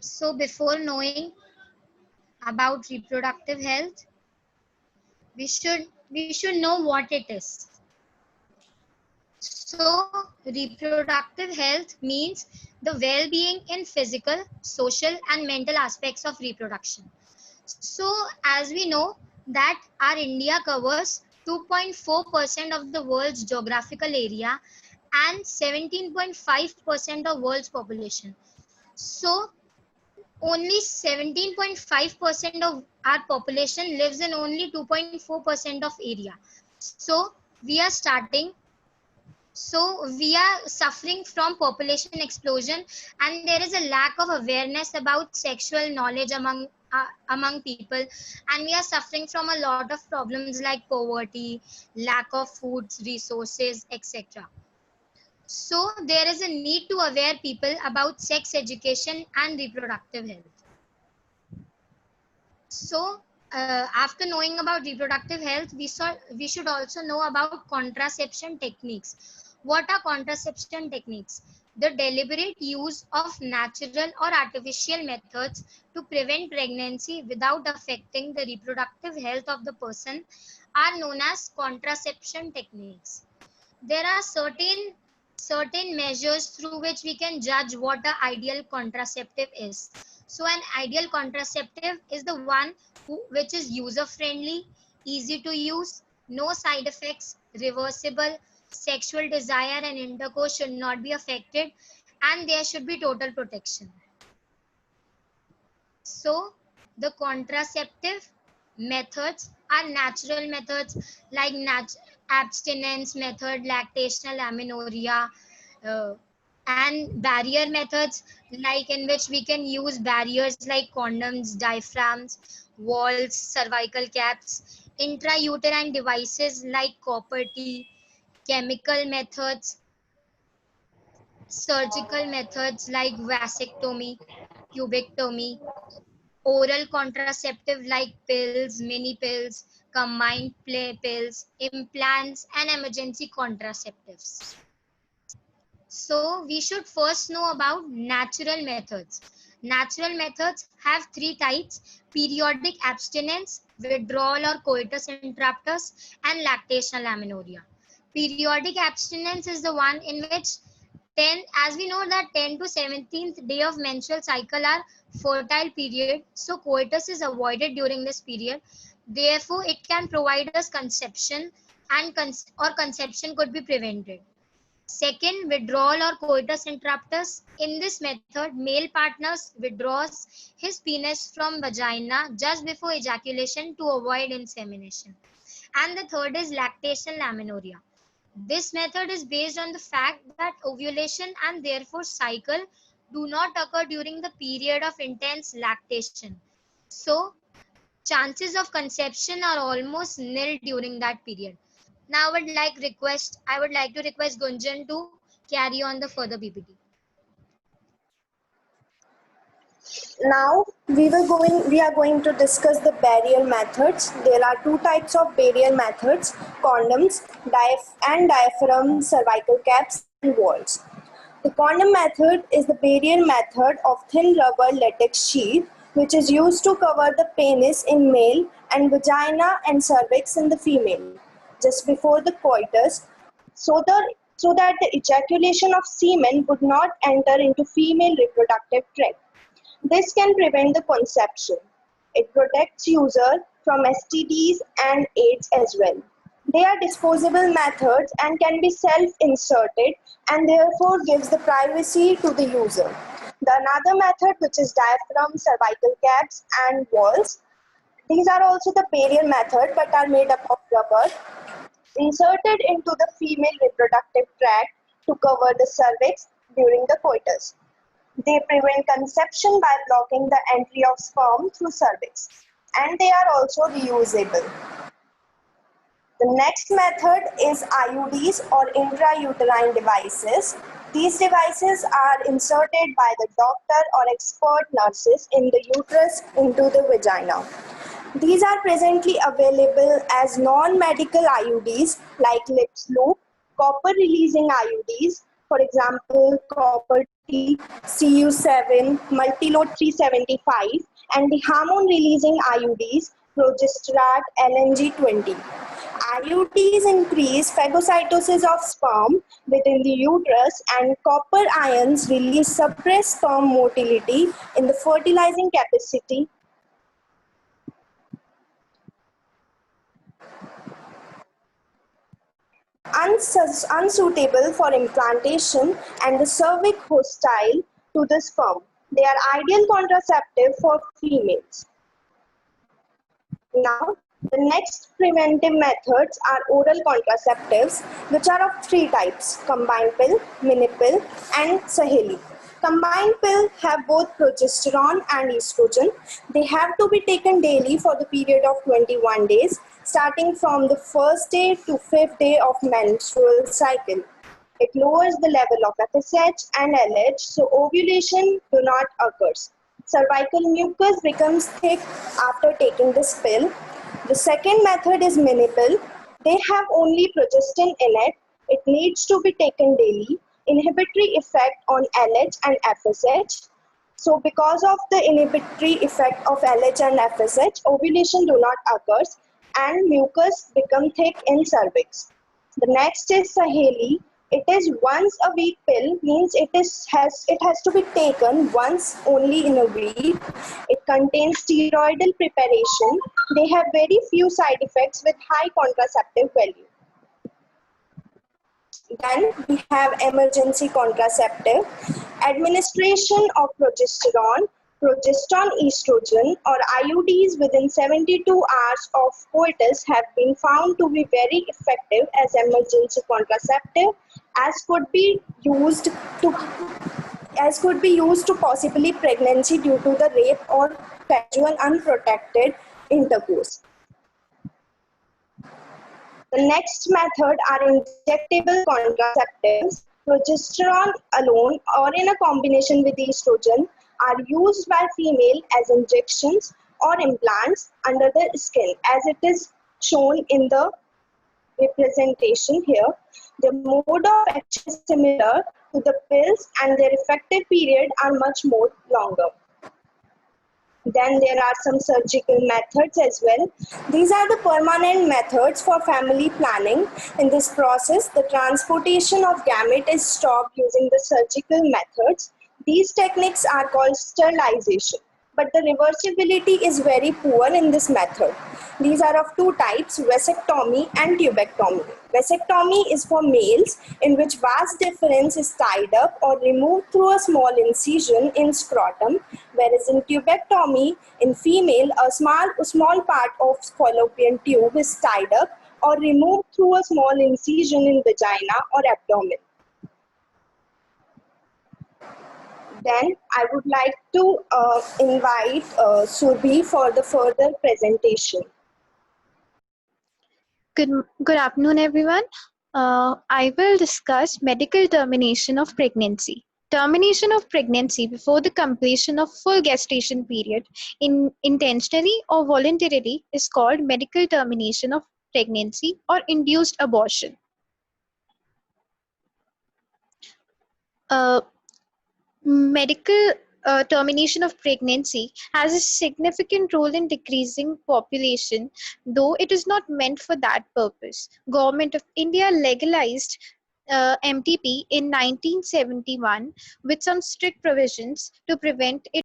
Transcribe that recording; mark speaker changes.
Speaker 1: So before knowing about reproductive health, we should know what it is. So reproductive health means the well-being in physical, social and mental aspects of reproduction. So as we know that our India covers 2.4% of the world's geographical area and 17.5% of world's population. So only 17.5% of our population lives in only 2.4% of area. So we are starting we are suffering from population explosion, and there is a lack of awareness about sexual knowledge among people, and we are suffering from a lot of problems like poverty, lack of foods, resources, etc. So there is a need to aware people about sex education and reproductive health. So after knowing about reproductive health, we should also know about contraception techniques. What are contraception techniques? The deliberate use of natural or artificial methods to prevent pregnancy without affecting the reproductive health of the person are known as contraception techniques. There are certain measures through which we can judge what the ideal contraceptive is. So an ideal contraceptive is the one which is user friendly, easy to use, no side effects, reversible, sexual desire and intercourse should not be affected, and there should be total protection. So the contraceptive methods are natural methods like abstinence method, lactational amenorrhea, uh, and barrier methods like in which we can use barriers like condoms, diaphragms, walls, cervical caps, intrauterine devices like copper T, chemical methods, surgical methods like vasectomy, pubectomy, oral contraceptive like pills, mini pills, combined play pills, implants, and emergency contraceptives. So we should first know about natural methods. Natural methods have three types: periodic abstinence, withdrawal or coitus interruptus, and lactational amenorrhea. Periodic abstinence is the one in which 10, as we know that 10 to 17th day of menstrual cycle are fertile period, so coitus is avoided during this period. Therefore, it can provide us conception and conception could be prevented. Second, withdrawal or coitus interruptus. In this method, male partners withdraws his penis from vagina just before ejaculation to avoid insemination. And the third is lactational amenorrhea. This method is based on the fact that ovulation and therefore cycle do not occur during the period of intense lactation. So, chances of conception are almost nil during that period. Now I would like to request Gunjan to carry on the further PPT.
Speaker 2: Now we are going to discuss the barrier methods. There are two types of barrier methods: condoms and diaphragm, cervical caps and walls. The condom method is the barrier method of thin rubber latex sheath which is used to cover the penis in male and vagina and cervix in the female just before the coitus, so that the ejaculation of semen would not enter into female reproductive tract. This can prevent the conception. It protects user from STDs and AIDS as well. They are disposable methods and can be self-inserted and therefore gives the privacy to the user. The another method, which is diaphragm, cervical caps and walls. These are also the barrier method but are made up of rubber inserted into the female reproductive tract to cover the cervix during the coitus. They prevent conception by blocking the entry of sperm through cervix, and they are also reusable. The next method is IUDs or intrauterine devices. These devices are inserted by the doctor or expert nurses in the uterus into the vagina. These are presently available as non-medical IUDs like lips loop, copper releasing IUDs, for example, copper Cu7, Multilode 375, and the hormone-releasing IUDs, Progesterone LNG20. IUDs increase phagocytosis of sperm within the uterus, and copper ions release suppress sperm motility in the fertilizing capacity. Unsuitable for implantation and the cervix hostile to the sperm. They are ideal contraceptive for females. Now, the next preventive methods are oral contraceptives, which are of three types: combined pill, mini pill, and Saheli. Combined pill have both progesterone and estrogen. They have to be taken daily for the period of 21 days, starting from the first day to fifth day of menstrual cycle. It lowers the level of FSH and LH, so ovulation do not occur. Cervical mucus becomes thick after taking this pill. The second method is mini pill. They have only progestin in it. It needs to be taken daily. Inhibitory effect on LH and FSH. So because of the inhibitory effect of LH and FSH, ovulation do not occur and mucus become thick in cervix. The next is Saheli. It is once a week pill, means it has to be taken once only in a week. It contains steroidal preparation. They have very few side effects with high contraceptive value. Then we have emergency contraceptive. Administration of progesterone, progestin, estrogen, or IUDs within 72 hours of coitus have been found to be very effective as emergency contraceptive, as could be used to possibly pregnancy due to the rape or casual unprotected intercourse. The next method are injectable contraceptives. Progesterone alone or in a combination with estrogen are used by female as injections or implants under the skin, as it is shown in the representation here. The mode of action is similar to the pills and their effective period are much more longer. Then there are some surgical methods as well. These are the permanent methods for family planning. In this process, the transportation of gamete is stopped using the surgical methods. These techniques are called sterilization, but the reversibility is very poor in this method. These are of two types, vasectomy and tubectomy. Vasectomy is for males, in which vas deferens is tied up or removed through a small incision in scrotum, whereas in tubectomy, in female, a small part of fallopian tube is tied up or removed through a small incision in vagina or abdomen. Then I would like to invite Surbhi for the further presentation.
Speaker 3: Good afternoon, everyone. I will discuss medical termination of pregnancy. Termination of pregnancy before the completion of full gestation period intentionally or voluntarily is called medical termination of pregnancy or induced abortion. Medical termination of pregnancy has a significant role in decreasing population, though it is not meant for that purpose. Government of India legalized MTP in 1971 with some strict provisions to prevent it